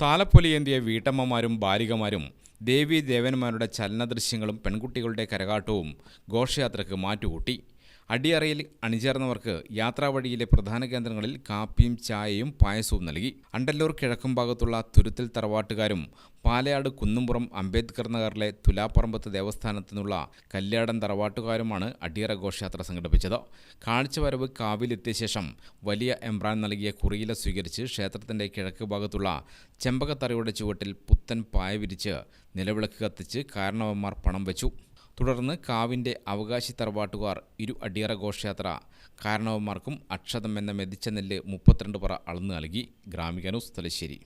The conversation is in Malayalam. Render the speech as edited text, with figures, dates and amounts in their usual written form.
താലപ്പൊലിയേന്തിയ വീട്ടമ്മമാരും ബാലികമാരും ദേവീ ദേവന്മാരുടെ ചലനദൃശ്യങ്ങളും പെൺകുട്ടികളുടെ കരകാട്ടവും ഘോഷയാത്രയ്ക്ക് മാറ്റുകൂട്ടി. അടിയറയിൽ അണിചേർന്നവർക്ക് യാത്രാവഴിയിലെ പ്രധാന കേന്ദ്രങ്ങളിൽ കാപ്പിയും ചായയും പായസവും നൽകി. അണ്ടല്ലൂർ കിഴക്കുംഭാഗത്തുള്ള തുരുത്തിൽ തറവാട്ടുകാരും പാലയാട് കുന്നുംപുറം അംബേദ്കർ നഗറിലെ തുലാപ്പറമ്പത്ത് ദേവസ്ഥാനത്തു നിന്നുള്ള കല്യാടൻ തറവാട്ടുകാരുമാണ് അടിയറ ഘോഷയാത്ര സംഘടിപ്പിച്ചത്. കാഴ്ചവരവ് കാവിലെത്തിയ ശേഷം വലിയ എംബ്രാൻ നൽകിയ കുറിയില സ്വീകരിച്ച് ക്ഷേത്രത്തിൻ്റെ കിഴക്ക് ഭാഗത്തുള്ള ചെമ്പകത്തറയുടെ ചുവട്ടിൽ പുത്തൻ പായ വിരിച്ച് നിലവിളക്ക് കത്തിച്ച് കാരണവന്മാർ പണം വെച്ചു. തുടർന്ന് കാവിൻ്റെ അവകാശി തറവാട്ടുകാർ ഇരു അടിയറ ഘോഷയാത്ര കാരണവന്മാർക്കും അക്ഷതം എന്ന മെതിച്ച നെല്ല് 32 പറ അളന്നു നൽകി. ഗ്രാമിക ന്യൂസ്, തലശ്ശേരി.